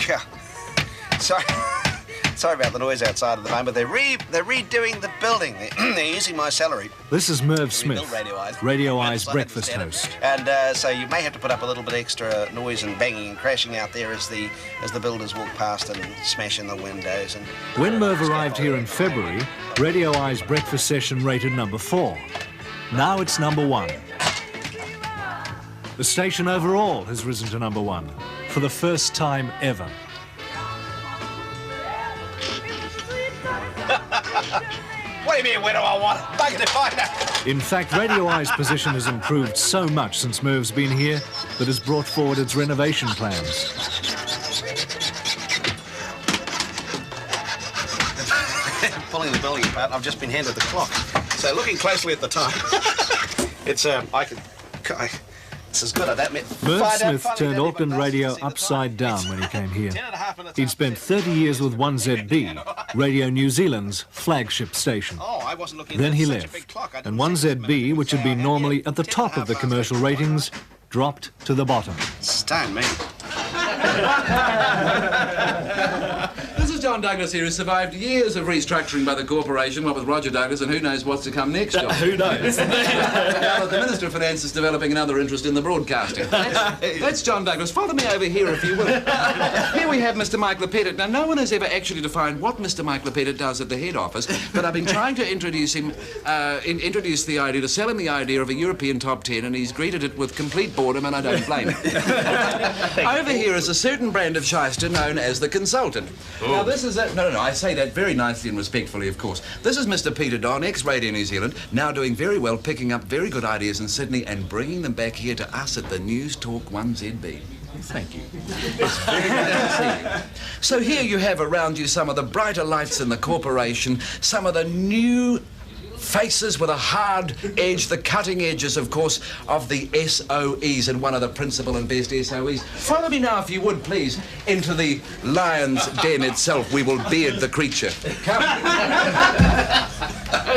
Yeah. Sorry about the noise outside at the moment. They're redoing the building. They're using my salary. This is Merv Smith, Radio Eye's breakfast host. And so you may have to put up a little bit extra noise and banging and crashing out there as the builders walk past and smash in the windows. And when Merv arrived here in February, Radio Eye's breakfast session rated number 4. Now it's number 1. The station overall has risen to number 1 for the first time ever. What do you mean, where do I want it? Bugger to find out. In fact, Radio Eye's position has improved so much since Merv's been here that has brought forward its renovation plans. Pulling the building apart, I've just been handed the clock. So looking closely at the time, it's it's as good at that. Merv Smith turned Auckland radio upside down when he came here. He'd spent 30 years with 1ZB, Radio New Zealand's flagship station. Then he left, and 1ZB, which had been normally at the top of the commercial ratings, dropped to the bottom. Stone me. This is John Douglas here, who survived years of restructuring by the corporation, what with Roger Douglas, and who knows what's to come next, John. Who knows? Now that the Minister of Finance is developing another interest in the broadcasting. That's John Douglas. Follow me over here, if you will. Here we have Mr. Mike Lepettit. Now, no one has ever actually defined what Mr. Mike Lepettit does at the head office, but I've been trying to introduce him, to sell him the idea of a European top 10, and he's greeted it with complete boredom, and I don't blame him. Over here is a certain brand of shyster known as the Consultant. Ooh. Now, this is no, I say that very nicely and respectfully, of course. This is Mr. Peter Don, ex-Radio New Zealand, now doing very well, picking up very good ideas in Sydney and bringing them back here to us at the News Talk 1ZB. Thank you. It's very good to see you. So here you have around you some of the brighter lights in the corporation, some of the new faces with a hard edge, the cutting edges, of course, of the SOEs, and one of the principal and best SOEs. Follow me now, if you would, please, into the lion's den itself. We will beard the creature. Come.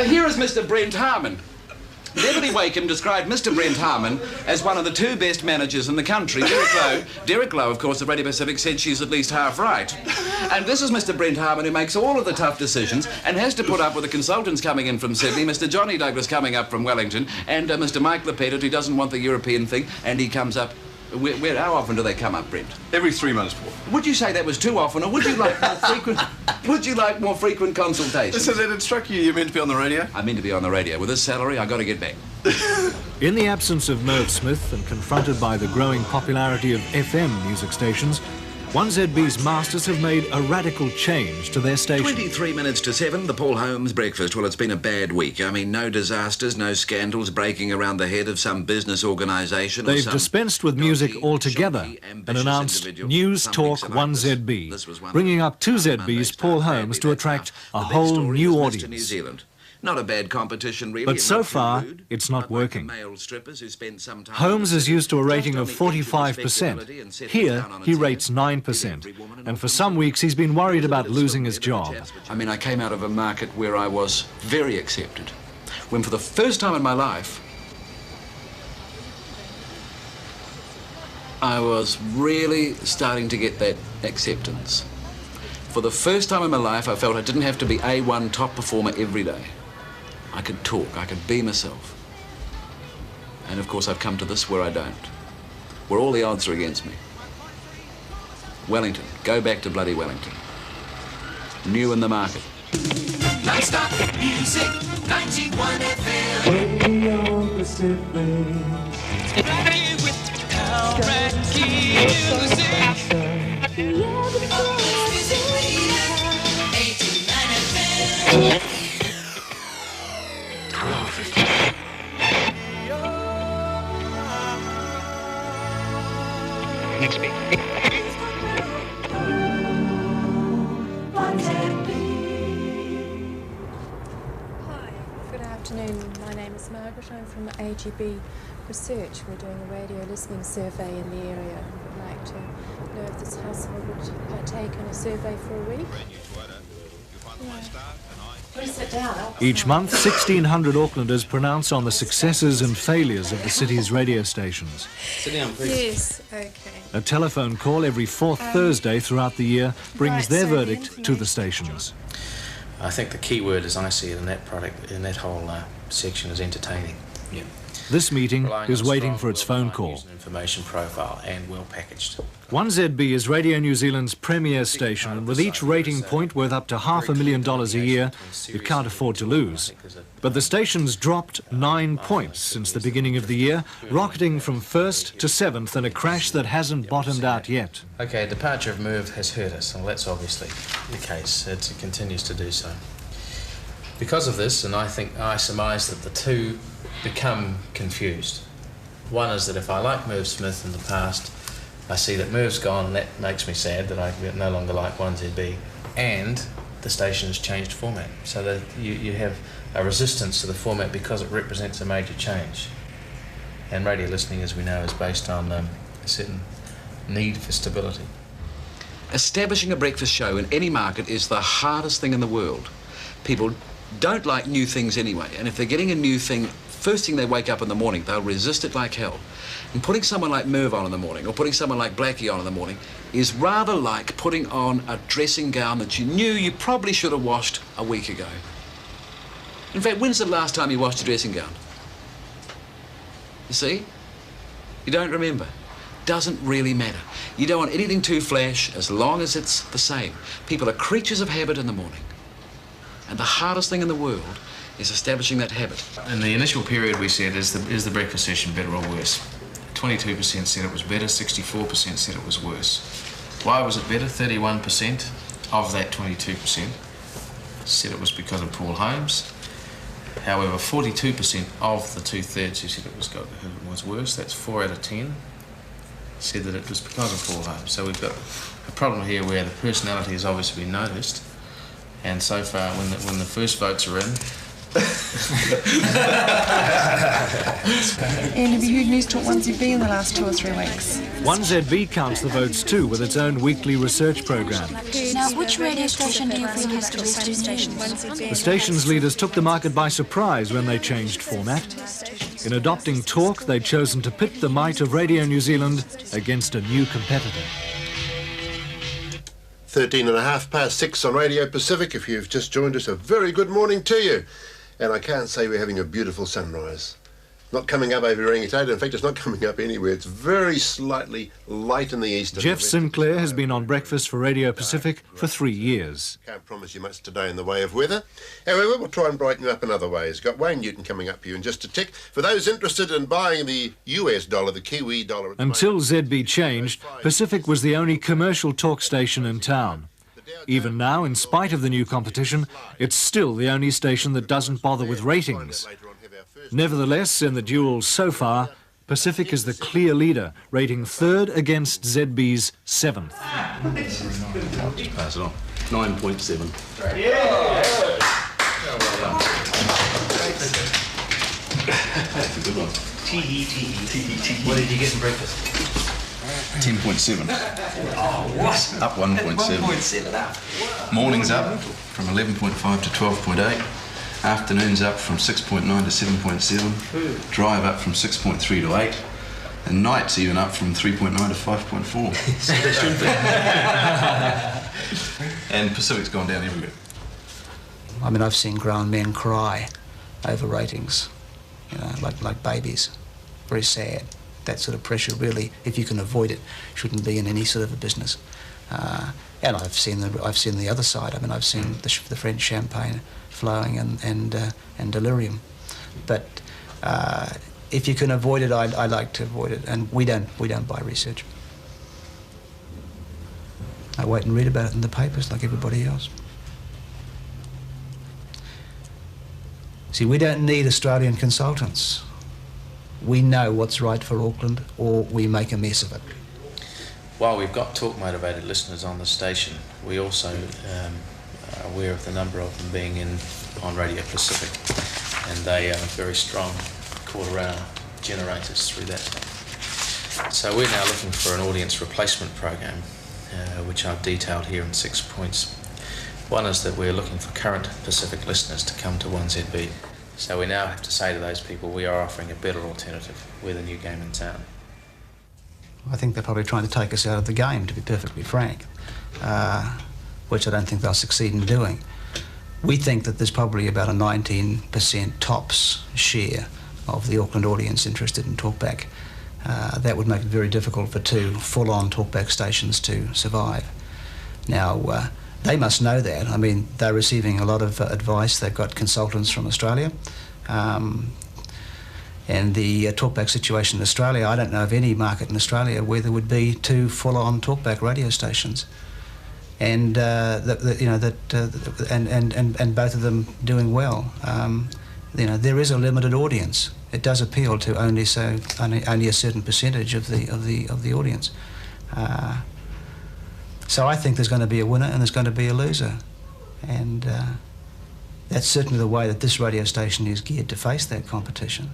Here is Mr. Brent Harmon. Beverly Wakeham described Mr. Brent Harmon as one of the 2 best managers in the country. Derek Lowe, of course, of Radio Pacific, said she's at least half right. And this is Mr. Brent Harmon, who makes all of the tough decisions and has to put up with the consultants coming in from Sydney, Mr. Johnny Douglas coming up from Wellington, and Mr. Mike Lepettit, who doesn't want the European thing, and he comes up. How often do they come up, Brent? Every 3 months, Paul. Would you say that was too often, or would you like more frequent? Would you like more frequent consultations? So that it struck you meant to be on the radio? I mean to be on the radio. With this salary, I got to get back. In the absence of Merv Smith and confronted by the growing popularity of FM music stations, 1ZB's masters have made a radical change to their station. 23 minutes to 7, the Paul Holmes breakfast. Well, it's been a bad week. I mean, no disasters, no scandals breaking around the head of some business organisation. They've dispensed with music altogether and announced News Talk 1ZB, bringing up 2ZB's Paul Holmes to attract a whole new audience. Not a bad competition, really. But so far, it's not working. Holmes is used to a rating of 45%. Here, he rates 9%. And for some weeks, he's been worried about losing his job. I mean, I came out of a market where I was very accepted, when for the first time in my life, I was really starting to get that acceptance. For the first time in my life, I felt I didn't have to be A1 top performer every day. I could talk, I could be myself. And of course I've come to this where I don't, where all the odds are against me. Wellington, go back to bloody Wellington. New in the market. Non-stop music, 91 FM. Radio Pacific. Ready with Calvin music. Music Radio, 89 FM. Next week. Hi, good afternoon. My name is Margaret. I'm from AGB Research. We're doing a radio listening survey in the area. We'd like to know if this household would partake in a survey for a week. Brand new Toyota. You'll find the one star tonight. Each month, 1,600 Aucklanders pronounce on the successes and failures of the city's radio stations. Sit down, please. Yes, okay. A telephone call every fourth Thursday throughout the year brings Right, their so the verdict to the stations. I think the key word, as I see it, in that product, in that whole section, is entertaining. Yeah. This meeting Relying on is a waiting strong, for its phone well-defined call. user information profile and well packaged. 1ZB is Radio New Zealand's premier station, and with each rating point worth up to $500,000 a year, it can't afford to lose. But the station's dropped 9 points since the beginning of the year, rocketing from 1st to 7th in a crash that hasn't bottomed out yet. Okay, departure of Merv has hurt us, and that's obviously the case. It continues to do so. Because of this, and I think I surmise that the two become confused. One is that if I like Merv Smith in the past, I see that Merv's gone, and that makes me sad that I no longer like 1ZB, and the station has changed format. So that you have a resistance to the format because it represents a major change. And radio listening, as we know, is based on a certain need for stability. Establishing a breakfast show in any market is the hardest thing in the world. People don't like new things anyway, and if they're getting a new thing, first thing they wake up in the morning, they'll resist it like hell. And putting someone like Merv on in the morning, or putting someone like Blackie on in the morning, is rather like putting on a dressing gown that you knew you probably should have washed a week ago. In fact, when's the last time you washed a dressing gown? You see? You don't remember. Doesn't really matter. You don't want anything too flash as long as it's the same. People are creatures of habit in the morning. And the hardest thing in the world is establishing that habit. In the initial period, we said, is the breakfast session better or worse? 22% said it was better, 64% said it was worse. Why was it better? 31% of that 22% said it was because of Paul Holmes. However, 42% of the 2/3 who said it was worse, that's 4 out of 10, said that it was because of Paul Holmes. So we've got a problem here where the personality has obviously been noticed, and so far, when the first votes are in, And have you heard News Talk 1ZB in the last 2 or 3 weeks? 1ZB counts the votes too with its own weekly research program. Now, which radio station do you think has the best news? The station's leaders took the market by surprise when they changed format. In adopting talk, they'd chosen to pit the might of Radio New Zealand against a new competitor. 6:13 on Radio Pacific. If you've just joined us, a very good morning to you. And I can't say we're having a beautiful sunrise. Not coming up over Rangitoto. In fact, it's not coming up anywhere. It's very slightly light in the east. Jeff Sinclair has been on breakfast for Radio Pacific for 3 years. Can't promise you much today in the way of weather. However, we'll try and brighten you up in other ways. Got Wayne Newton coming up for you in just a tick. For those interested in buying the US dollar, the Kiwi dollar... Until ZB changed, Pacific was the only commercial talk station in town. Even now, in spite of the new competition, it's still the only station that doesn't bother with ratings. Nevertheless, in the duel so far, Pacific is the clear leader, rating 3rd against ZB's 7th. Just pass it on. 9.7. That's a good one. what did you get in breakfast? 10.7. Oh, what? Up 1.7. 1.7 up. Mornings up from 11.5 to 12.8. Afternoons up from 6.9 to 7.7. Drive up from 6.3 to 8. And nights even up from 3.9 to 5.4. And Pacific's gone down everywhere. I mean, I've seen grown men cry over ratings, you know, like babies. Very sad. That sort of pressure really, if you can avoid it, shouldn't be in any sort of a business. And I've seen the other side. I mean, I've seen the French champagne flowing and delirium. But if you can avoid it, I like to avoid it. And we don't buy research. I wait and read about it in the papers like everybody else. See, we don't need Australian consultants. We know what's right for Auckland, or we make a mess of it. While we've got talk-motivated listeners on the station, we also are aware of the number of them being on Radio Pacific, and they are very strong quarter-hour generators through that. So we're now looking for an audience replacement program, which I've detailed here in 6 points. One is that we're looking for current Pacific listeners to come to 1ZB. So we now have to say to those people we are offering a better alternative. We're the new game in town. I think they're probably trying to take us out of the game, to be perfectly frank, which I don't think they'll succeed in doing. We think that there's probably about a 19% tops share of the Auckland audience interested in talkback. That would make it very difficult for two full-on talkback stations to survive. Now, they must know that. I mean, they're receiving a lot of advice. They've got consultants from Australia. And the talkback situation in Australia, I don't know of any market in Australia where there would be two full-on talkback radio stations, and and both of them doing well. There is a limited audience. It does appeal to only a certain percentage of the audience. So I think there's going to be a winner and there's going to be a loser, and that's certainly the way that this radio station is geared to face that competition.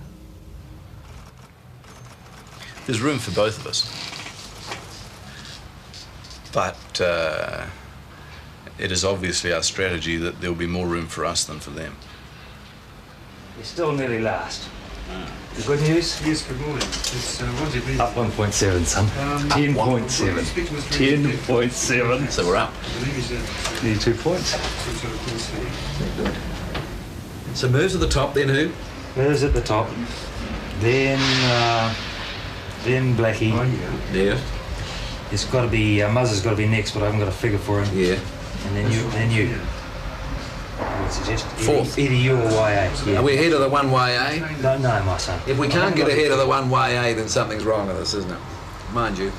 There's room for both of us, but it is obviously our strategy that there'll be more room for us than for them. You're still nearly last. The good news? Yes, good morning. It's up 1.7, son. 10.7. 10.7. So we're up. Nearly 2 points. So moves at the top, then who? Moves at the top. Then Blackie. Yeah. It's got to be, Muzz's got to be next, but I haven't got a figure for him. Yeah. And then you. I would suggest Fourth. Either you or YA. Yeah. Are we ahead of the 1YA? No, my son. If we can't get ahead of the 1YA, then something's wrong with us, isn't it? Mind you.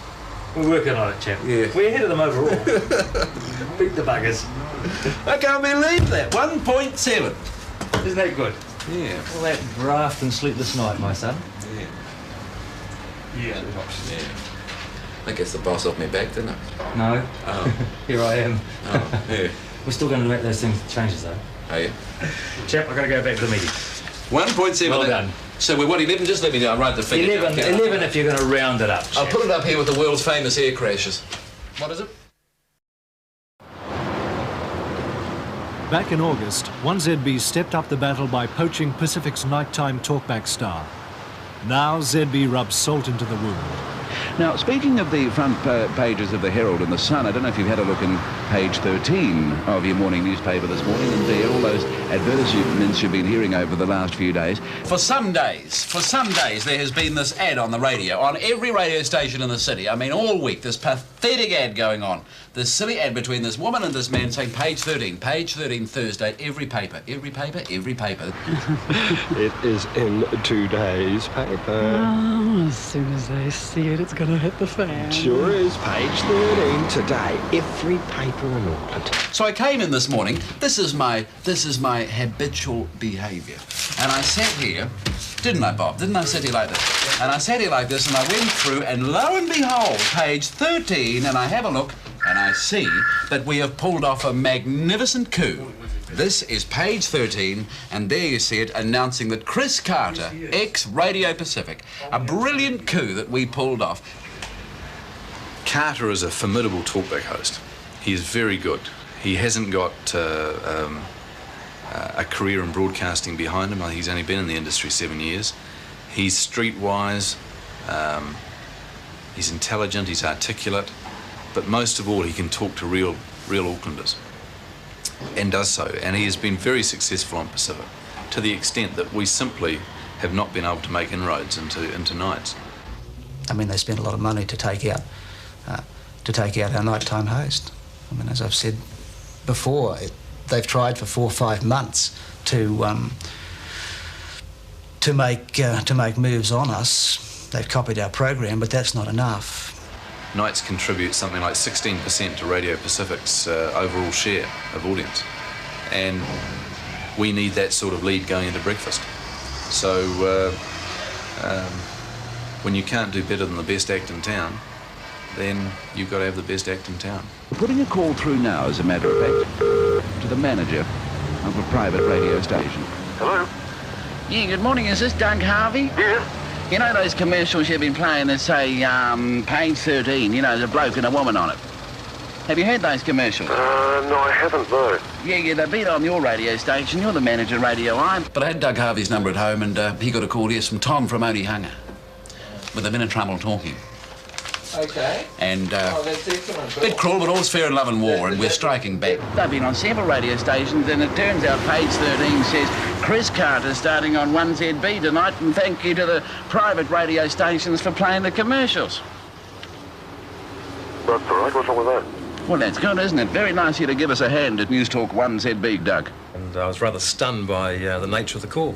We're working on it, chap. Yeah. We're ahead of them overall. Beat the buggers. I can't believe that. 1.7. Isn't that good? Yeah. All that graft and sleepless night, my son. Yeah. I guess the boss off me back, didn't it? No. Oh. Here I am. Oh, yeah. We're still going to make those things changes, though. Are you? Chap, I've got to go back to the meeting. 1.7. Well done. So we're what, 11? Just let me know. I'll write the figure. 11 if you're going to round it up. I'll put it up here with the world's famous air crashes. What is it? Back in August, 1ZB stepped up the battle by poaching Pacific's nighttime talkback star. Now ZB rubs salt into the wound. Now, speaking of the front pages of the Herald and the Sun, I don't know if you've had a look in page 13 of your morning newspaper this morning, and there all those advertisements you've been hearing over the last few days. For some days, there has been this ad on the radio, on every radio station in the city. I mean, all week, this pathetic ad going on. This silly ad between this woman and this man saying page 13 Thursday, every paper. It is in today's paper. Oh, as soon as they see it, it's going to hit the fan. Sure is, page 13 today. Every paper in Auckland. So I came in this morning. This is my habitual behaviour. And I sat here, didn't I, Bob? Didn't I sit here like this? And I sat here like this, and I went through, and lo and behold, page 13, and I have a look, and I see that we have pulled off a magnificent coup. This is page 13, and there you see it announcing that Chris Carter, ex-Radio Pacific, a brilliant coup that we pulled off. Carter is a formidable talkback host. He is very good. He hasn't got a career in broadcasting behind him. He's only been in the industry 7 years. He's streetwise, he's intelligent, he's articulate, but most of all he can talk to real Aucklanders, and does so. And he has been very successful on Pacific, to the extent that we simply have not been able to make inroads into nights. I mean, they spent a lot of money to take out our nighttime host. I mean, as I've said before, they've tried for 4 or 5 months to make moves on us. They've copied our program, but that's not enough. Nights contribute something like 16% to Radio Pacific's overall share of audience, and we need that sort of lead going into breakfast. So when you can't do better than the best act in town, then you've got to have the best act in town. Putting a call through now, as a matter of fact, to the manager of a private radio station. Hello? Yeah, good morning. Is this Doug Harvey? Yes. You know those commercials you've been playing that say, page 13, you know, there's a bloke and a woman on it? Have you heard those commercials? No, I haven't, no. Yeah, they've been on your radio station. You're the manager of Radio I. But I had Doug Harvey's number at home, and he got a call, yes, from Tom from Onehunga. But they've been in trouble talking. Okay. And, that's excellent. bit cruel, but all's fair in love and war, and we're striking back. They've been on several radio stations, and it turns out page 13 says Chris Carter starting on 1ZB tonight, and thank you to the private radio stations for playing the commercials. That's all right. What's wrong with that? Well, that's good, isn't it? Very nice of you to give us a hand at News Talk 1ZB, Doug. And I was rather stunned by the nature of the call.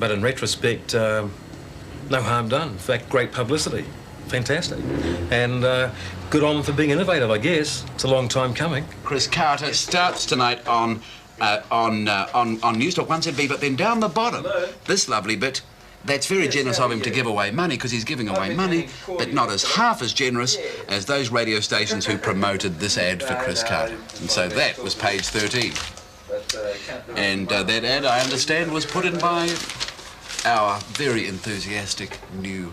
But in retrospect, no harm done. In fact, great publicity. Fantastic. And good on them for being innovative, I guess. It's a long time coming. Chris Carter starts tonight on News Talk 1ZB, but then down the bottom, this lovely bit, that's very generous of him to give away money, because he's giving away money, but not as half as generous as those radio stations who promoted this ad for Chris Carter. And so that was page 13. And that ad, I understand, was put in by our very enthusiastic, new,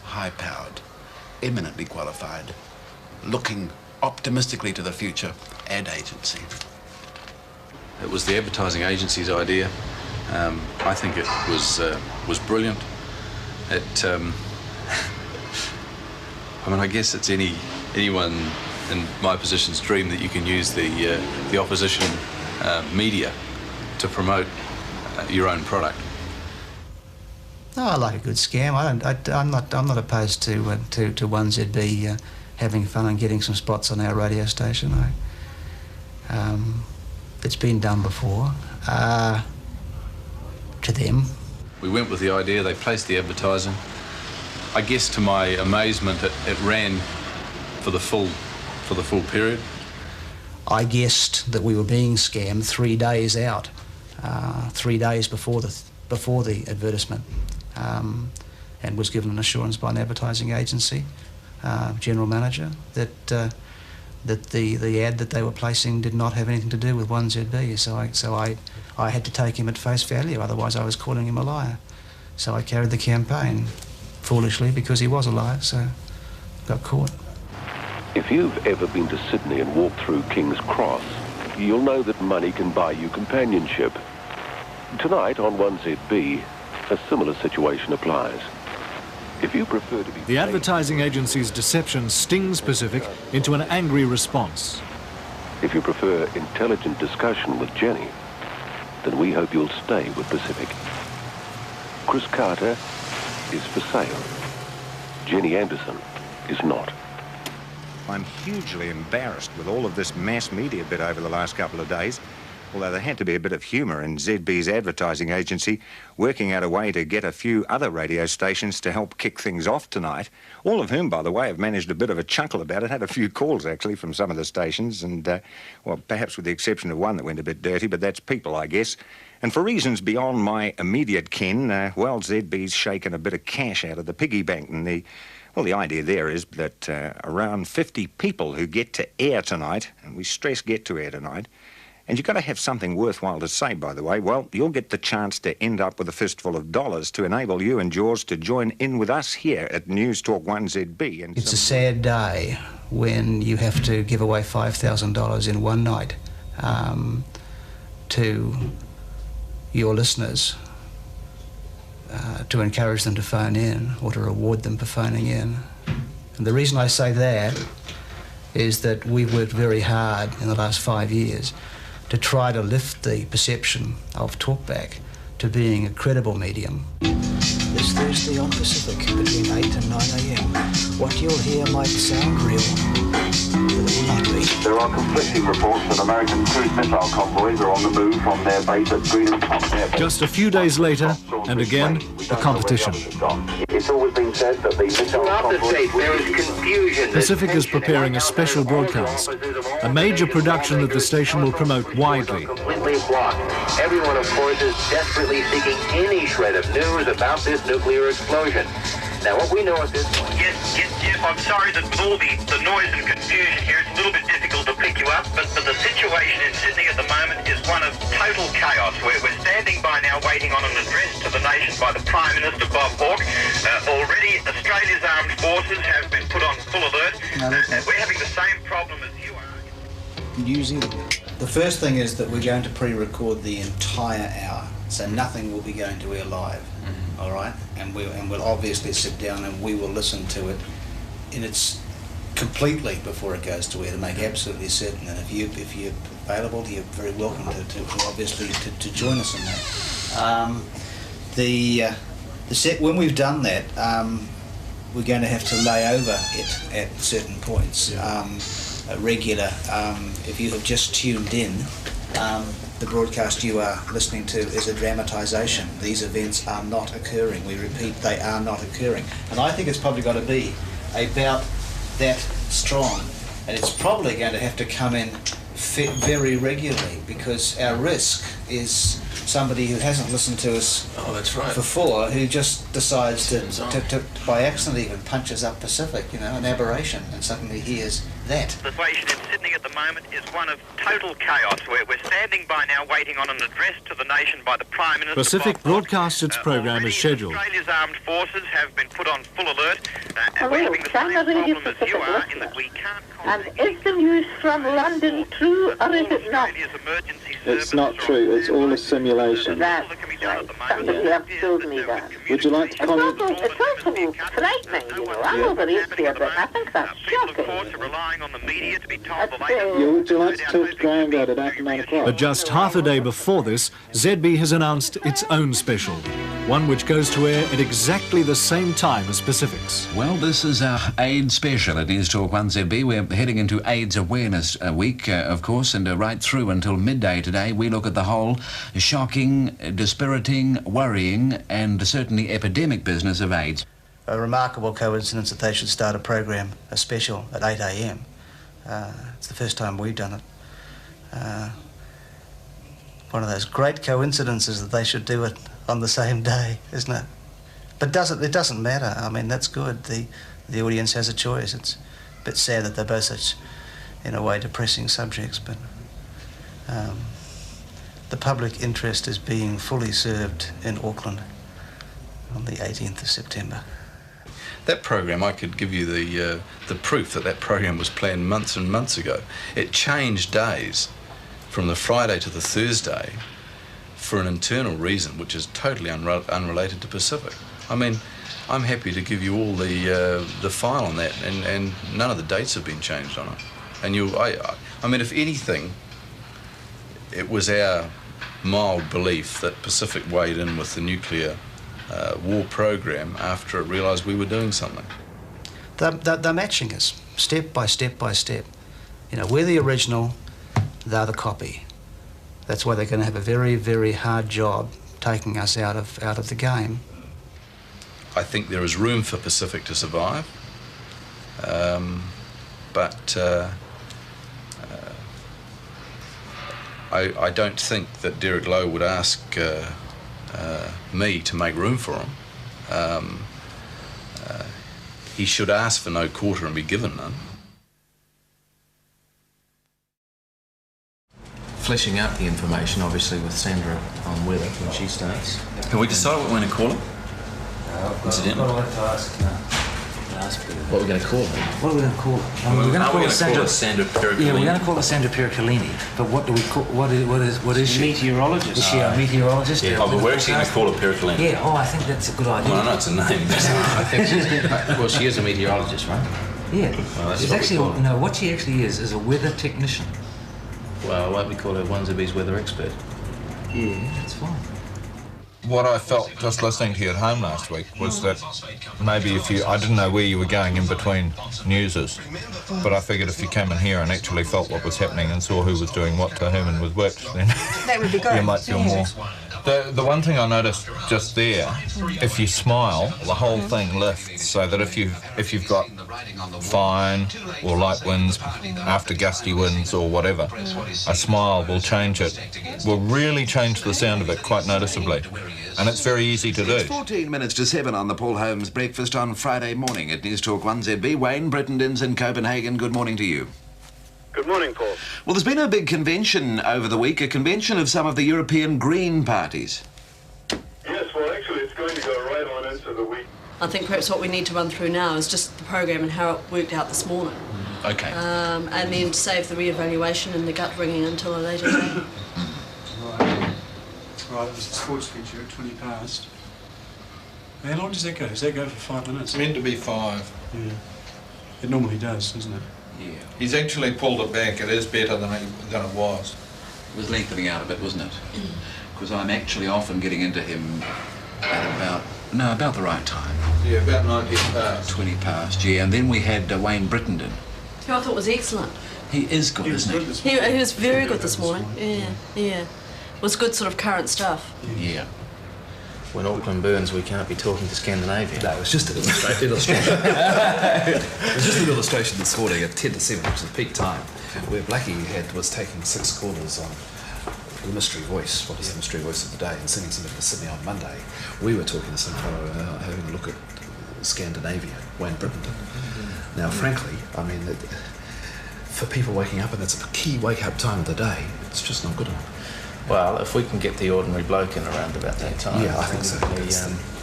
high-powered, eminently qualified, looking optimistically to the future ad agency. It was the advertising agency's idea. I think it was brilliant. It, I mean, I guess it's anyone in my position's dream that you can use the opposition media to promote your own product. No, I like a good scam. I'm not opposed to 1ZB having fun and getting some spots on our radio station. It's been done before. To them. We went with the idea. They placed the advertising. I guess to my amazement, it ran for the full period. I guessed that we were being scammed 3 days out, 3 days before the advertisement. And was given an assurance by an advertising agency general manager that the ad that they were placing did not have anything to do with 1ZB. So I had to take him at face value, otherwise I was calling him a liar. So I carried the campaign foolishly because he was a liar, so got caught. If you've ever been to Sydney and walked through King's Cross, you'll know that money can buy you companionship. Tonight on 1ZB, a similar situation applies. If you prefer to be... The advertising agency's deception stings Pacific into an angry response. If you prefer intelligent discussion with Jenny, then we hope you'll stay with Pacific. Chris Carter is for sale. Jenny Anderson is not. I'm hugely embarrassed with all of this mass media bit over the last couple of days, although there had to be a bit of humour in ZB's advertising agency working out a way to get a few other radio stations to help kick things off tonight, all of whom, by the way, have managed a bit of a chuckle about it. Had a few calls, actually, from some of the stations, and, well, perhaps with the exception of one that went a bit dirty, but that's people, I guess. And for reasons beyond my immediate ken, well, ZB's shaken a bit of cash out of the piggy bank, and the idea there is that around 50 people who get to air tonight, and we stress get to air tonight, and you've got to have something worthwhile to say, by the way, well, you'll get the chance to end up with a fistful of dollars to enable you and yours to join in with us here at News Talk 1ZB. And it's a sad day when you have to give away $5,000 in one night to your listeners to encourage them to phone in or to reward them for phoning in. And the reason I say that is that we've worked very hard in the last 5 years to try to lift the perception of Talkback to being a credible medium. This Thursday on Pacific between 8 and 9 a.m. What you'll hear might sound real, but it will not be. There are conflicting reports that American cruise missile convoys are on the move from their base at Greenland. Just a few days later, and again, the competition. It's always been said that the missile convoys... There is confusion. Pacific is preparing a special broadcast, a major production that the station will promote widely. Completely blocked. Everyone, of course, is desperately seeking any shred of news about this nuclear explosion. Now, what we know at this point... Yes, I'm sorry that with all the noise and confusion here, it's a little bit difficult to pick you up, but the situation in Sydney at the moment is one of total chaos. We're standing by now waiting on an address to the nation by the Prime Minister, Bob Hawke. Already, Australia's armed forces have been put on full alert. We're having the same problem as you. New Zealand. The first thing is that we're going to pre-record the entire hour, so nothing will be going to air live. All right, and we'll obviously sit down and we will listen to it in its completely before it goes to air to make absolutely certain. And if you're available, you're very welcome to obviously to join us in that. When we've done that, we're going to have to lay over it at certain points. Regular. If you have just tuned in, the broadcast you are listening to is a dramatisation. These events are not occurring. We repeat, they are not occurring. And I think it's probably got to be about that strong. And it's probably going to have to come in very regularly, because our risk is somebody who hasn't listened to us before, who just decides to by accident even punches up Pacific, you know, an aberration, and suddenly hears that. The situation in Sydney at the moment is one of total chaos. We're standing by now waiting on an address to the nation by the Prime Minister. Pacific broadcasts its program as scheduled. Australia's armed forces have been put on full alert. Hello, China Radio Pacific listener. And is the news from London true or is it not? It's not true. It's all a simulation. That's right. Somebody else told me that. Would you like to comment? It's also frightening, you know. I'm over 80 a bit. I think that's shocking. Would you like to talk to Graham about it after 9 o'clock? But just half a day before this, ZB has announced its own special, one which goes to air at exactly the same time as Pacific's. Well, this is our AIDS special at News Talk 1ZB. We're heading into AIDS Awareness Week, of course, and right through until midday today, we look at the whole shocking, dispiriting, worrying, and certainly epidemic business of AIDS. A remarkable coincidence that they should start a special at 8 a.m. It's the first time we've done it. One of those great coincidences that they should do it on the same day, isn't it? But it doesn't matter. I mean, that's good. The audience has a choice. It's a bit sad that they're both such, in a way, depressing subjects, but the public interest is being fully served in Auckland on the 18th of September. That program, I could give you the proof that that program was planned months and months ago. It changed days from the Friday to the Thursday for an internal reason which is totally unrelated to Pacific. I mean, I'm happy to give you all the file on that, and none of the dates have been changed on it. And I mean, if anything, it was our mild belief that Pacific weighed in with the nuclear war program after it realised we were doing something. They're matching us, step by step by step. You know, we're the original, they're the copy. That's why they're going to have a very, very hard job taking us out of the game. I think there is room for Pacific to survive, but I don't think that Derek Lowe would ask me to make room for him. He should ask for no quarter and be given none. Fleshing out the information, obviously, with Sandra on weather when she starts. Have we decided what we're going to call it? Incidentally? What we're going to call it? What are we going to call it? I mean, we're going to call it Sandra Pericalini. Yeah, we're going to call it Sandra Pericalini. But what do we call? What is she? Meteorologist. Is she a meteorologist? Yeah, but we're actually going to call her Pericalini. Yeah. Oh, I think that's a good idea. Well, I know it's a name. I think she's good. Well, she is a meteorologist, right? Yeah. Well, that's it's what actually no. What she actually is a weather technician. Well, won't we call her 1ZB's weather expert? Yeah, that's fine. What I felt just listening to you at home last week was that maybe I didn't know where you were going in between newses, but I figured if you came in here and actually felt what was happening and saw who was doing what to whom and with which, then that would be great. You might feel more. The one thing I noticed just there, if you smile, the whole thing lifts, so that if you've got fine or light winds after gusty winds or whatever, a smile will change it, will really change the sound of it quite noticeably. And it's very easy to do. It's 14 minutes to 7 on the Paul Holmes breakfast on Friday morning at News Talk 1ZB. Wayne Brittendens in Copenhagen, good morning to you. Good morning, Paul. Well, there's been a big convention over the week, a convention of some of the European Green parties. Yes, well, actually, it's going to go right on into the week. I think perhaps what we need to run through now is just the program and how it worked out this morning. Okay. And then save the re-evaluation and the gut ringing until a later date. Right, it was a sports feature at 20 past. How long does that go? Does that go for 5 minutes? It's meant to be 5. Yeah. It normally does, doesn't it? Yeah. He's actually pulled it back. It is better than it was. It was lengthening out a bit, wasn't it? Because I'm actually often getting into him at about the right time. Yeah, about 19 past. 20 past, yeah. And then we had Wayne Brittenden. Who I thought was excellent. He is good, isn't he? He was very good this morning. Yeah, yeah. It was good sort of current stuff. Yeah. When Auckland burns, we can't be talking to Scandinavia. No, it was just an illustration. It was just an illustration this morning at 10 to 7, which is the peak time, where Blackie was taking 6 callers on the mystery voice, what is the mystery voice of the day, and sending something to Sydney on Monday. We were talking to some fellow having a look at Scandinavia, Wayne Brittenden. Now, frankly, I mean, for people waking up, and that's a key wake-up time of the day, it's just not good enough. Well, if we can get the ordinary bloke in around about that time. Yeah, I think so.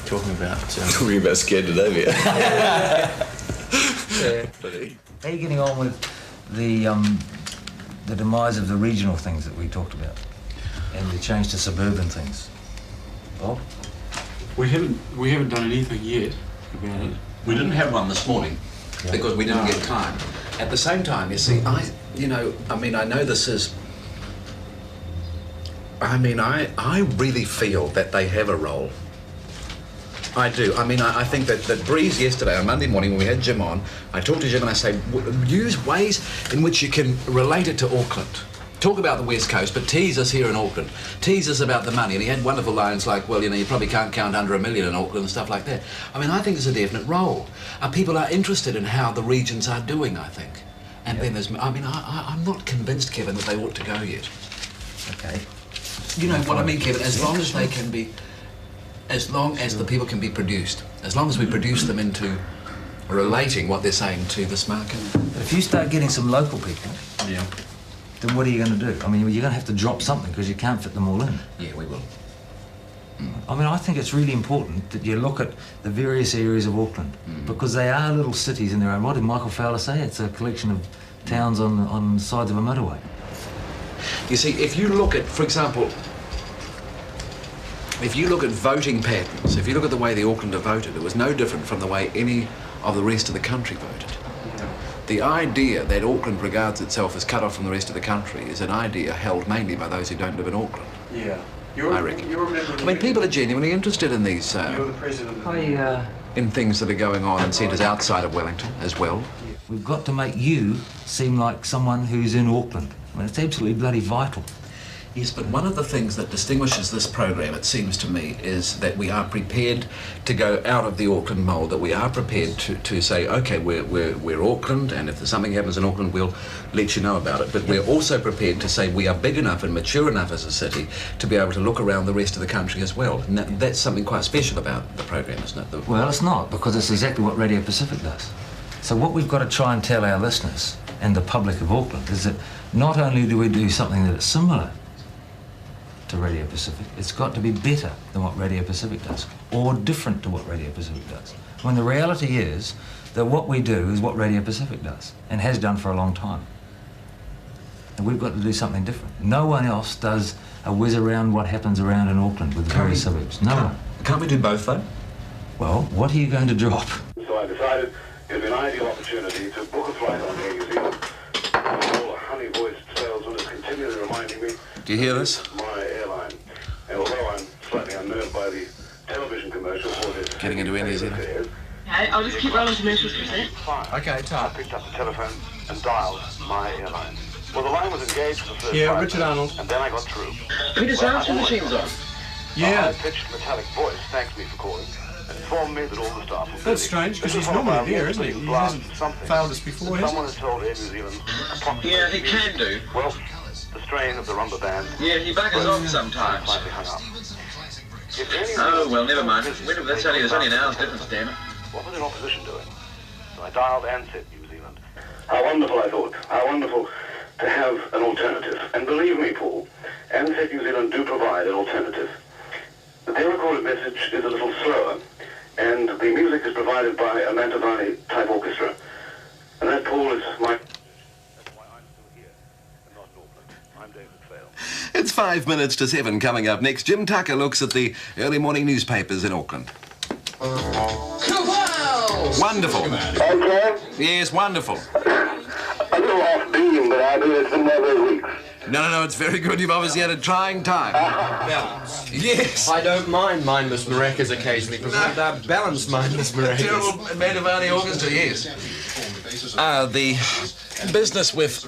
Talking about... talking about Scandinavia. How are you getting on with the demise of the regional things that we talked about and the change to suburban things? Bob? We haven't done anything yet about it. We didn't have one this morning because we didn't get time. At the same time, you see, I know this is... I really feel that they have a role. I do. I think that Breeze yesterday, on Monday morning, when we had Jim on, I talked to Jim and I say, use ways in which you can relate it to Auckland. Talk about the West Coast, but tease us here in Auckland. Tease us about the money. And he had wonderful lines like, well, you probably can't count under $1 million in Auckland and stuff like that. I think there's a definite role. People are interested in how the regions are doing, I think. And then there's, I'm not convinced, Kevin, that they ought to go yet. Okay. You know what I mean, Kevin? As long as they can be, as long as the people can be produced, as long as we produce them into relating what they're saying to this market. But if you start getting some local people, then what are you going to do? You're going to have to drop something because you can't fit them all in. Yeah, we will. I think it's really important that you look at the various areas of Auckland because they are little cities in their own. What did Michael Fowler say? It's a collection of towns on sides of a motorway. You see, if you look at, for example, if you look at voting patterns, if you look at the way the Aucklanders voted, it was no different from the way any of the rest of the country voted. The idea that Auckland regards itself as cut off from the rest of the country is an idea held mainly by those who don't live in Auckland. Yeah. I reckon. People are genuinely interested in these, You're the president. in things that are going on in centres outside of Wellington as well. We've got to make you seem like someone who's in Auckland. It's absolutely bloody vital. Yes, but one of the things that distinguishes this program, it seems to me, is that we are prepared to go out of the Auckland mould, that we are prepared to say, OK, we're Auckland, and if there's something happens in Auckland, we'll let you know about it. But we're also prepared to say we are big enough and mature enough as a city to be able to look around the rest of the country as well. And that's something quite special about the program, isn't it? Well, it's not, because it's exactly what Radio Pacific does. So what we've got to try and tell our listeners and the public of Auckland is that not only do we do something that is similar to Radio Pacific, it's got to be better than what Radio Pacific does, or different to what Radio Pacific does. When the reality is that what we do is what Radio Pacific does, and has done for a long time. And we've got to do something different. No one else does a whiz around what happens around in Auckland with the various suburbs. No one. Can't we do both, though? Well, what are you going to drop? So I decided it would be an ideal opportunity to book a flight on Air New Zealand. All a honey-voiced salesman is continually reminding me... Do you hear this? ...my airline. And although I'm slightly unnerved by the television commercial for this... Getting into Air New Zealand. Okay, I'll just keep rolling commercials for a sec. Okay, I picked up the telephone and dialed my airline. Well, the line was engaged for the first 5 Richard minutes, Arnold. and then I got through. Peter Sargent's machine's on. A high-pitched metallic voice thanked me for calling and informed me that all the staff were busy. That's strange, because he's normally there, isn't he? He hasn't failed us before, has he? Someone has told Air New Zealand approximately... Yeah, he can do. Well, the strain of the rumba band... Yeah, he buggers off sometimes. Finally hung up. Oh, well, never mind. There's only an hour's difference, damn it. What was the opposition doing? So I dialed Ansett, New Zealand. How wonderful, I thought. How wonderful to have an alternative. And believe me, Paul, Ansett New Zealand do provide an alternative. Their recorded message is a little slower, and the music is provided by a Mantovani-type orchestra. And that, Paul, is my... That's why I'm still here, and not in Auckland. I'm David Fail. It's 5 minutes to 7 coming up next. Jim Tucker looks at the early morning newspapers in Auckland. Wonderful. Okay. Yes, wonderful. A little off beam, but I mean, it's been one of those weeks. No, it's very good. You've obviously had a trying time. Yes. I don't mind mindless maracas occasionally, provided I balance mindless maracas. Terrible Manavani Orchestra, yes. The business with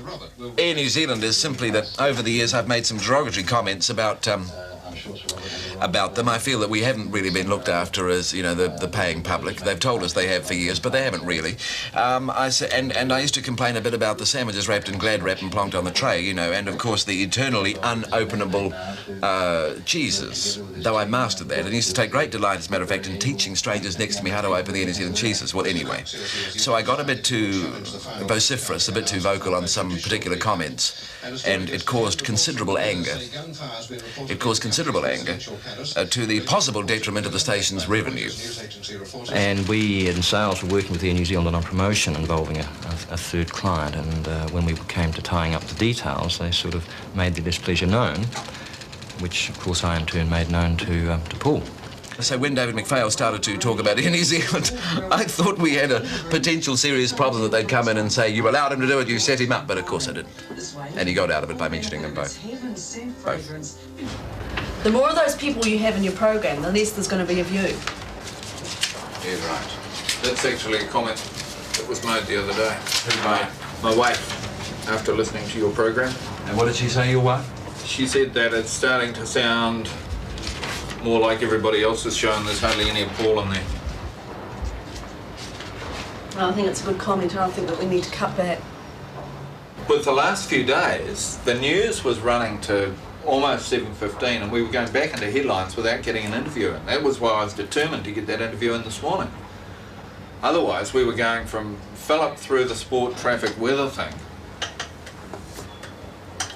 Air New Zealand is simply that over the years I've made some derogatory comments about them. I feel that we haven't really been looked after as, you know, the paying public. They've told us they have for years, but they haven't really. I used to complain a bit about the sandwiches wrapped in Glad wrap and plonked on the tray, you know, and of course the eternally unopenable cheeses. Though I mastered that, and used to take great delight, as a matter of fact, in teaching strangers next to me how to open the New Zealand cheeses. Well, anyway, so I got a bit too vociferous, a bit too vocal on some particular comments, and it caused considerable anger. To the possible detriment of the station's revenue. And we in sales were working with Air New Zealand on a promotion involving a third client, and when we came to tying up the details, they sort of made their displeasure known, which of course I in turn made known to Paul. So when David McPhail started to talk about Air New Zealand, I thought we had a potential serious problem that they'd come in and say, you allowed him to do it, you set him up, but of course I didn't. And he got out of it by mentioning them both. The more of those people you have in your program, the less there's going to be of you. Yeah, right. That's actually a comment that was made the other day by my wife after listening to your program. And what did she say, your wife? She said that it's starting to sound more like everybody else's show and there's hardly any of Paul in there. Well, I think it's a good comment, and I think that we need to cut back. With the last few days, the news was running to almost 7:15 and we were going back into headlines without getting an interview in. That was why I was determined to get that interview in this morning. Otherwise, we were going from Philip through the sport, traffic, weather thing,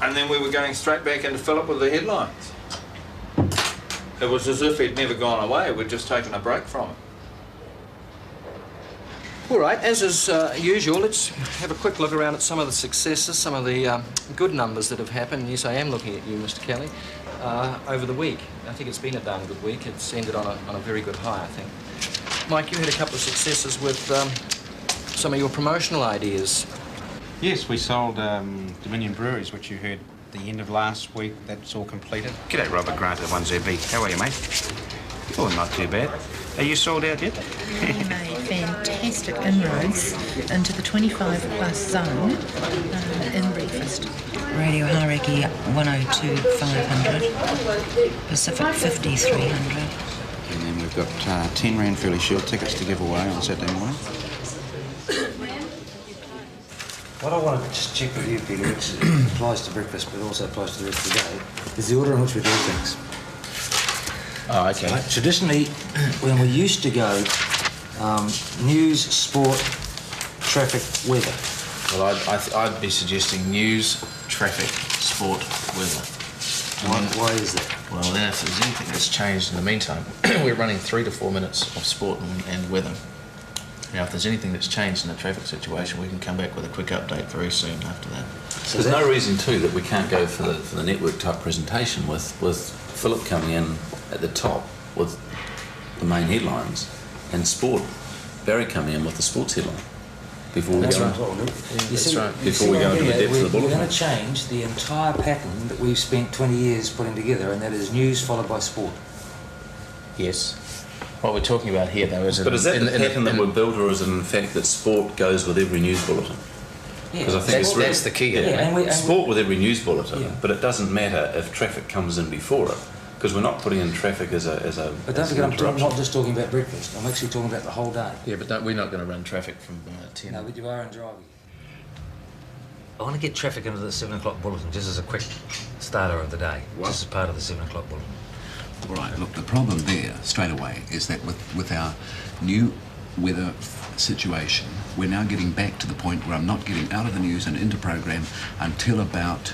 and then we were going straight back into Philip with the headlines. It was as if he'd never gone away, we'd just taken a break from it. All right, as is usual, let's have a quick look around at some of the successes, some of the good numbers that have happened. Yes, I am looking at you, Mr. Kelly, over the week. I think it's been a darn good week. It's ended on a very good high, I think. Mike, you had a couple of successes with some of your promotional ideas. Yes, we sold Dominion Breweries, which you heard at the end of last week. That's all completed. G'day, Robert Grant at 1ZB. How are you, mate? Oh, not too bad. Are you sold out yet? We made fantastic inroads into the 25+ zone in breakfast. Radio Hauraki 102,500, Pacific 50,300. And then we've got 10 Rand Fairly Shield tickets to give away on Saturday morning. What I want to just check with you, Peter, which applies to breakfast but also applies to the rest of the day, is the order in which we do things. Oh, okay. Right. Traditionally, when we used to go news, sport, traffic, weather. Well, I'd be suggesting news, traffic, sport, weather. Why is that? Well, then if there's anything that's changed in the meantime, we're running 3 to 4 minutes of sport and weather. Now, if there's anything that's changed in the traffic situation, we can come back with a quick update very soon after that. So there's no reason, too, that we can't go for the network-type presentation with Philip coming in at the top with the main headlines and sport, Barry coming in with the sports headline before we go into the depth of the bulletin. We're going to change the entire pattern that we've spent 20 years putting together, and that is news followed by sport. Yes. What we're talking about here, though, is... But is that the pattern that we're built, or is it in fact that sport goes with every news bulletin? Because I think that's the key. Sport with every news bulletin, but it doesn't matter if traffic comes in before it. Because we're not putting in traffic as a But don't forget, I'm not just talking about breakfast. I'm actually talking about the whole day. Yeah, but we're not going to run traffic from 10. No, but you are in driving. I want to get traffic into the 7 o'clock bulletin just as a quick starter of the day, just as part of the 7 o'clock bulletin. All right, look, the problem there, straight away, is that with our new weather situation, we're now getting back to the point where I'm not getting out of the news and into program until about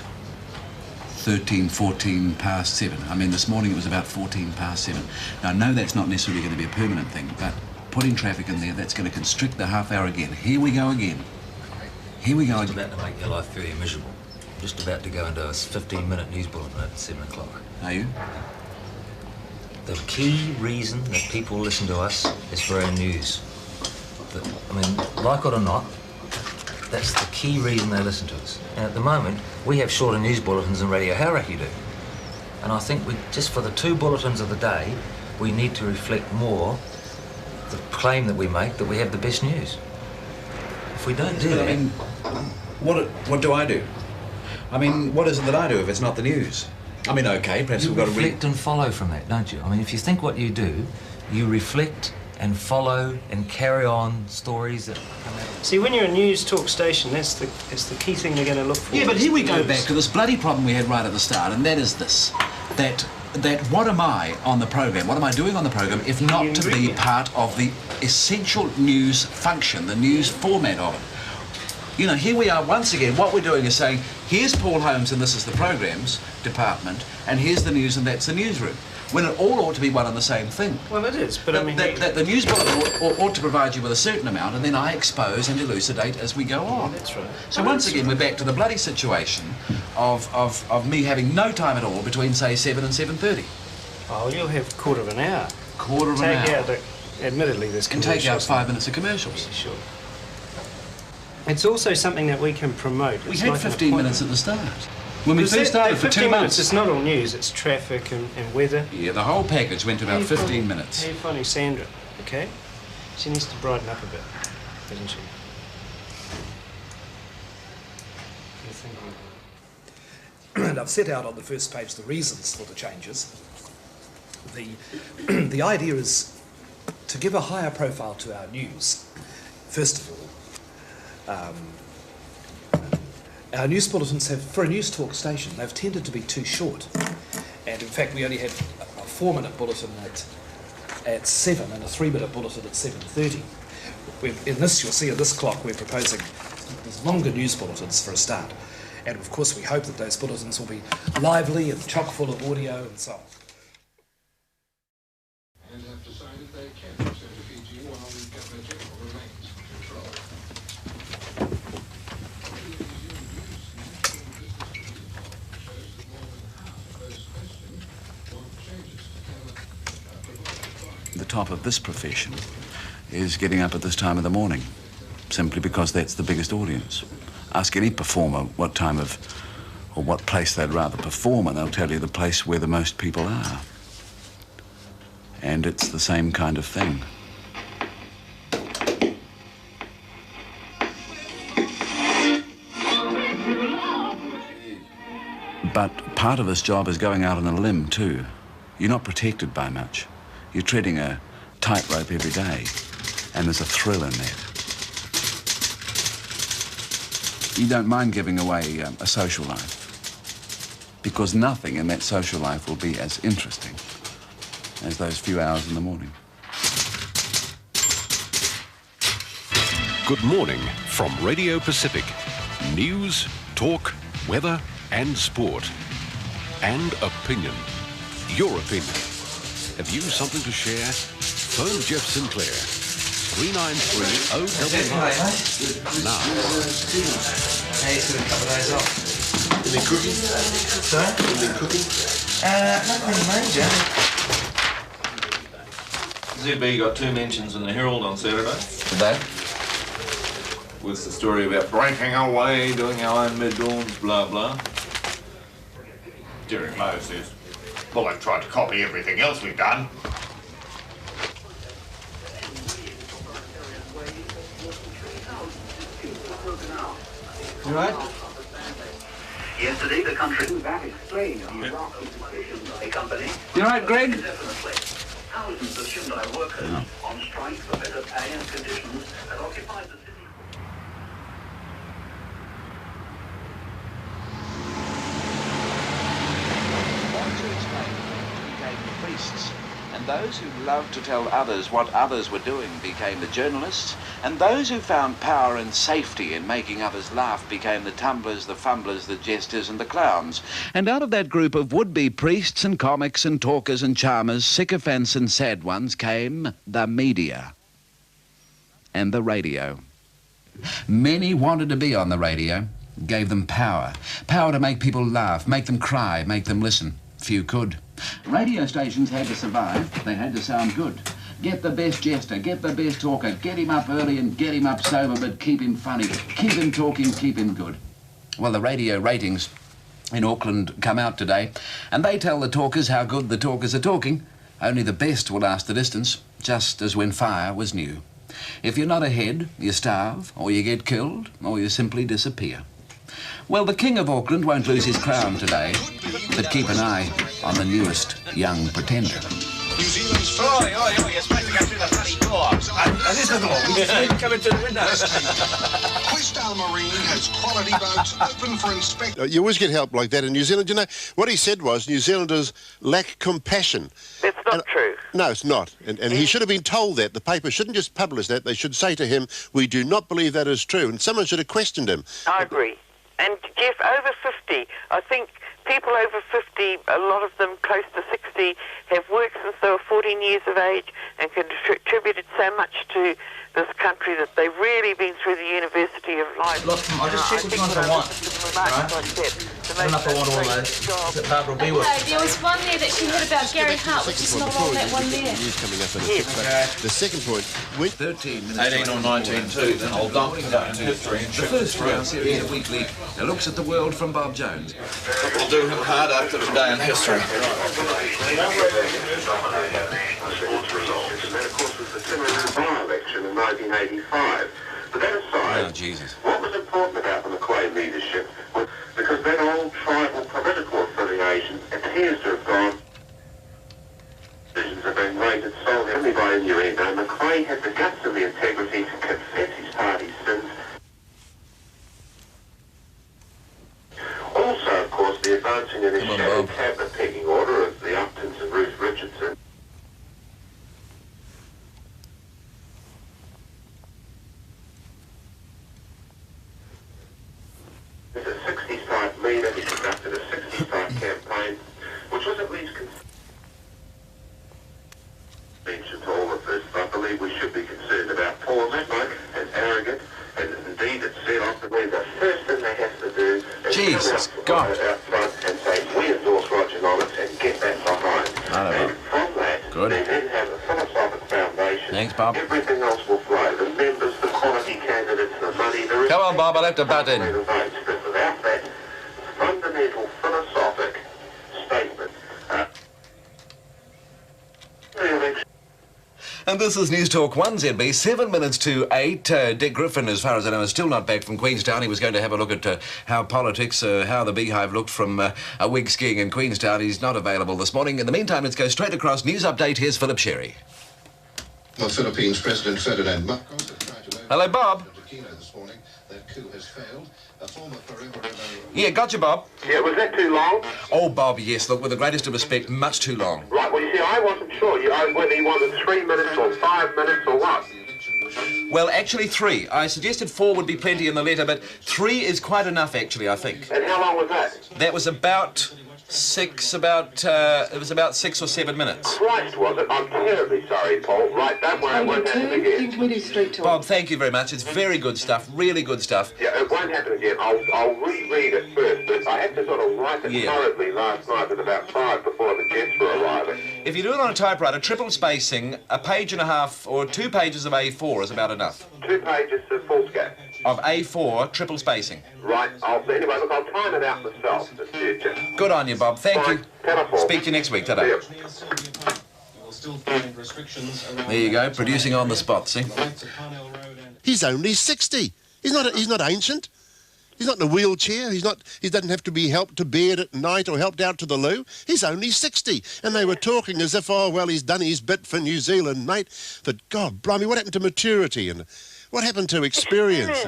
14 past 7. I mean, this morning it was about 14 past 7. Now, I know that's not necessarily going to be a permanent thing, but putting traffic in there, that's going to constrict the half hour again. Here we go again. Here we go. Just about to make your life very miserable. I'm just about to go into a 15-minute news bulletin at 7 o'clock. Are you? The key reason that people listen to us is for our news. I mean, like it or not, that's the key reason they listen to us. And at the moment, we have shorter news bulletins than Radio Hauraki do. And I think just for the 2 bulletins of the day, we need to reflect more the claim that we make that we have the best news. If we don't do that... I mean, what do I do? I mean, what is it that I do if it's not the news? I mean, okay, perhaps we've got to reflect and follow from that, don't you? I mean, if you think what you do, you reflect and follow and carry on stories that come out. See, when you're a news talk station, that's the key thing they're going to look for. Yeah, but here we go back to this bloody problem we had right at the start, and that is this. That what am I on the program? What am I doing on the program if not to be part of the essential news function, the news format of it? You know, here we are once again, what we're doing is saying, here's Paul Holmes and this is the programs department, and here's the news and that's the newsroom. When it all ought to be one and the same thing. Well, it is, but I mean... That the news bulletin ought to provide you with a certain amount, and then I expose and elucidate as we go on. That's right. So once again, we're back to the bloody situation of me having no time at all between, say, 7 and 7:30. Oh, you'll have a quarter of an hour. Quarter of an hour? Take out, admittedly, there's and commercials. take out 5 minutes of commercials. Yeah, sure. It's also something that we can promote. We had 15 minutes at the start. When we first started for 2 months. It's not all news, it's traffic and weather. Yeah, the whole package went to about 15 minutes. How are you finding Sandra, okay? She needs to brighten up a bit, doesn't she? And I've set out on the first page the reasons for the changes. The idea is to give a higher profile to our news. First of all, our news bulletins have, for a news talk station, they've tended to be too short. And in fact, we only have a 4-minute bulletin at 7 and a 3-minute bulletin at 7:30. In this, you'll see in this clock, we're proposing these longer news bulletins for a start. And of course, we hope that those bulletins will be lively and chock full of audio and so on. And have decided they can send to Fiji while the Governor General remains in control. The top of this profession is getting up at this time of the morning, simply because that's the biggest audience. Ask any performer what time of, or what place they'd rather perform, and they'll tell you the place where the most people are. And it's the same kind of thing. But part of this job is going out on a limb too. You're not protected by much. You're treading a tightrope every day, and there's a thrill in that. You don't mind giving away a social life, because nothing in that social life will be as interesting as those few hours in the morning. Good morning from Radio Pacific. News, talk, weather and sport. And opinion. Your opinion. Have you something to share? Phone Jeff Sinclair. 393-099. Now. Hey, took a couple of days off. You been cooking? Sorry? You been cooking? Nothing major. ZB got 2 mentions in the Herald on Saturday. Today? With the story about breaking away, doing our own mid-dawns, blah, blah. Derek Lowe says, well, they've tried to copy everything else we've done. You right? Yesterday, the country that explained the company. You right, Greg? Thousands of Hyundai workers on strike for better pay and conditions have occupied the city. Became the priests, and those who loved to tell others what others were doing became the journalists, and those who found power and safety in making others laugh became the tumblers, the fumblers, the jesters and the clowns. And out of that group of would-be priests and comics and talkers and charmers, sycophants and sad ones, came the media and the radio. Many wanted to be on the radio. Gave them power. Power to make people laugh, make them cry, make them listen. Few could. Radio stations had to survive. They had to sound good. Get the best jester, get the best talker, get him up early and get him up sober, but keep him funny, keep him talking, keep him good. Well, the radio ratings in Auckland come out today, and they tell the talkers how good the talkers are talking. Only the best will last the distance, just as when fire was new. If you're not ahead, you starve, or you get killed, or you simply disappear. Well, the King of Auckland won't lose his crown today, but keep an eye on the newest young pretender. New Zealand's oi, you're supposed to go through the bloody door. This is the door. We just need to come into the window. Questdale Marine has quality boats open for inspection. You always get help like that in New Zealand. You know, what he said was New Zealanders lack compassion. That's not true. No, it's not. And he should have been told that. The paper shouldn't just publish that. They should say to him, we do not believe that is true. And someone should have questioned him. I agree. And Jeff, over 50, I think people over 50, a lot of them close to 60, have worked since they were 14 years of age and contributed so much to this country that they've really been through the University of Life. Look, I'll just check which ones I want. Right? I don't know if I want all those. Is it Barbara Beaworth? No, there was one there that she heard about Gary Hart, which is not on that one there. News coming up in a second. The second point, 13 minutes. 18 or 19 too, then I'll dump it up to history and The first round series of weekly looks at the world from Bob Jones. We'll do him hard after today in history. By-election in 1985. But that aside, Oh, Jesus. what was important about the Macquarie leadership was because that old tribal political affiliation appears to have gone. Decisions have been rated solely only by innuendo. Macquarie had the guts and the integrity to confess his party's sins. Also, of course, the advancing in his shadow cabinet pecking order of the Uptons and Ruth Richardson. As a 60s-type leader, he conducted a 60s-type campaign, which was at least mentioned to all of this. I believe we should be concerned about Paul Matlock as arrogant, and indeed it's said often the first thing they have to do is Jesus, come out front and say, we endorse Roger Knollys and get that behind. And from that, they then have a philosophic foundation. Thanks, Bob. Everything else will flow. The members, the quality candidates, the money, the Come on, Bob, I'll have to butt in. but without that fundamental philosophic statement, And this is News Talk 1ZB, 7 minutes to 8. Dick Griffin, as far as I know, is still not back from Queenstown. He was going to have a look at how politics, how the Beehive looked from a week skiing in Queenstown. He's not available this morning. In the meantime, let's go straight across. News update. Here's Philip Sherry. Well, Philippines President Ferdinand Marcos had tried to Hello, Bob. this morning. That coup has failed. A former forever Yeah, gotcha, Bob. Yeah, was that too long? Oh, Bob, yes. Look, with the greatest of respect, much too long. Right, well, you see, I wasn't sure whether he wanted 3 minutes or 5 minutes or what. Well, actually 3. I suggested 4 would be plenty in the letter, but 3 is quite enough, actually, I think. And how long was that? That was about 6, it was about 6 or 7 minutes. Christ, was it? I'm terribly sorry, Paul. Right, don't worry, it won't happen again. Bob, thank you very much. It's very good stuff, really good stuff. Yeah, it won't happen again. I'll reread it first, but I had to sort of write it hurriedly last night at about 5 before the jets were arriving. If you do it on a typewriter, triple spacing, a page and a half or 2 pages of A4 is about enough. 2 pages of foolscap. Of A4, triple spacing. Right, anyway, look, I'll time it out myself in the future. Good on you, Bob. Thank you. Telephone. Speak to you next week. Ta-da. There you go, producing on the spot, see? He's only 60. He's not ancient. He's not in a wheelchair. He doesn't have to be helped to bed at night or helped out to the loo. He's only 60. And they were talking as if, oh, well, he's done his bit for New Zealand, mate. But, God, blimey, what happened to maturity and what happened to experience?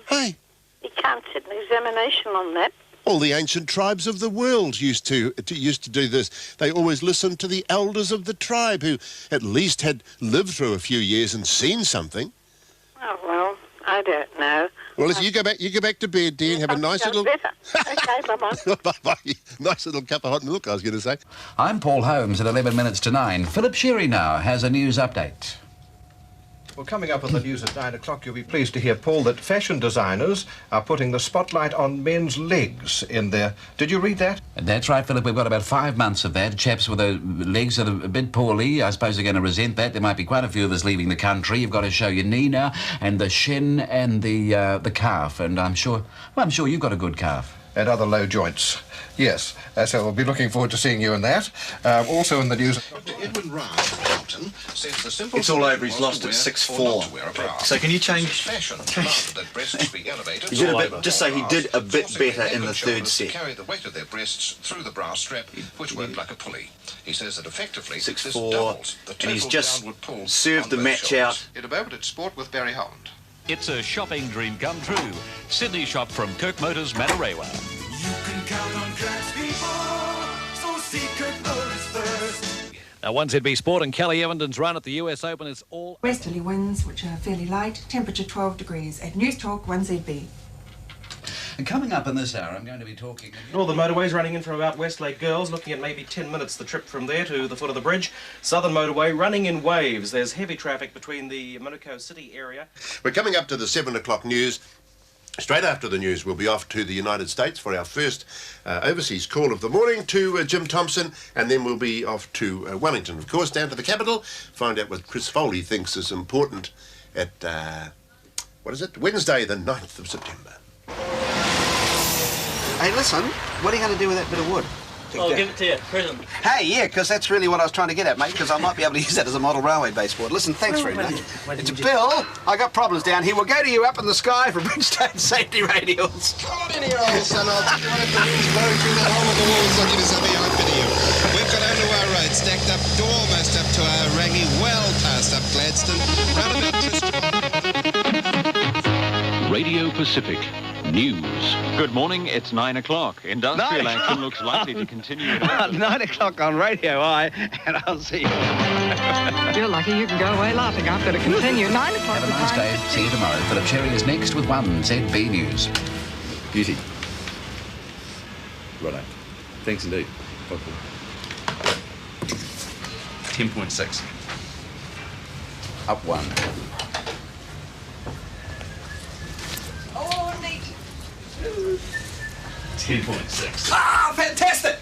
Hey. You can't sit an examination on that. All the ancient tribes of the world used to do this. They always listened to the elders of the tribe who at least had lived through a few years and seen something. Oh, well, I don't know. Well, listen, you go back to bed, dear, and have a nice little... Better. Okay, bye-bye. Bye-bye. Nice little cup of hot milk, I was going to say. I'm Paul Holmes at 11 minutes to 9. Philip Sherry now has a news update. Well, coming up on the news at 9 o'clock, you'll be pleased to hear, Paul, that fashion designers are putting the spotlight on men's legs in their... Did you read that? That's right, Philip. We've got about 5 months of that. Chaps with their legs that are a bit poorly, I suppose they're going to resent that. There might be quite a few of us leaving the country. You've got to show your knee now, and the shin, and the calf. And I'm sure you've got a good calf. And other low joints. Yes, so we'll be looking forward to seeing you in that. Also in the news... Dr. Edwin Ryan says the simple... It's all over, he's lost at 6'4". So can you change... Fashion that breasts be elevated. He did a bit, just say he did a bit better in the third set. Carry the weight of their breasts through the bra strap, which worked like a pulley. He says that effectively 6'4", and he's just served the match out. In a moment at Sport with Barry Holland. It's a shopping dream come true. Sydney shop from Kirk Motors, Manarewa. You can count on Kirk's people, so see Kirk Motors first. Now, 1ZB Sport and Kelly Evandon's run at the US Open is all... Westerly winds, which are fairly light, temperature 12 degrees. At News Talk 1ZB. And coming up in this hour, I'm going to be talking... All the motorways running in from about Westlake Girls, looking at maybe 10 minutes the trip from there to the foot of the bridge. Southern Motorway running in waves. There's heavy traffic between the Manukau City area. We're coming up to the 7 o'clock news. Straight after the news, we'll be off to the United States for our first overseas call of the morning to Jim Thompson, and then we'll be off to Wellington, of course, down to the capital, find out what Chris Foley thinks is important at, Wednesday, the 9th of September. Hey, listen, what are you going to do with that bit of wood? I'll give it to you, present. Hey, yeah, because that's really what I was trying to get at, mate, because I might be able to use that as a model railway baseboard. Listen, thanks very much. It's Bill. I got problems down here. We'll go to you up in the sky for Bridgestone safety radials. Come on in here, old son. I'll take you right up the wind's blowing through that hole of the walls. I'll give you something out for you. We've got under our road, stacked up almost up to our Rangi, well past up Gladstone, round about Radio Pacific News. Good morning, it's 9 o'clock. Industrial action looks likely to continue. 9 o'clock on Radio I, and I'll see you. You're lucky you can go away laughing. I've got to continue. 9 o'clock. Have a nice day. See you tomorrow. Philip Cherry is next with 1ZB News. Beauty. Righto. Thanks indeed. 10.6. Up 1. Oh, neat. 10.6. Ah, fantastic!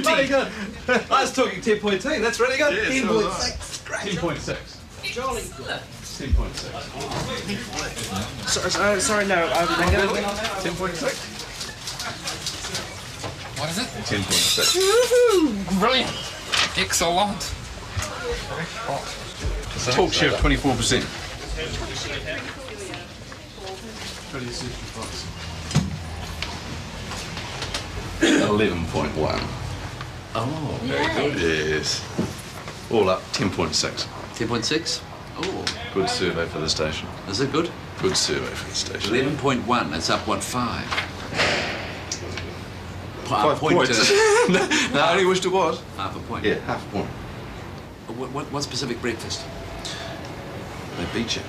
Very good. I was talking 10.2. That's really good. Yes, 10.6. Great. 10.6. Jolly good. 10.6. Sorry, no. I'm going to... 10.6. What is it? 10.6. Woohoo! Brilliant. Excellent. Talk share of 24%. 11.1. Oh, very good. Yes. All up 10.6. 10.6? Oh. Good survey for the station. Is it good? Good survey for the station. 11.1. That's up, what, 5? 5 points. No, I only wished it was. Half a point. Yeah, half a point. What's Pacific breakfast? They beat you.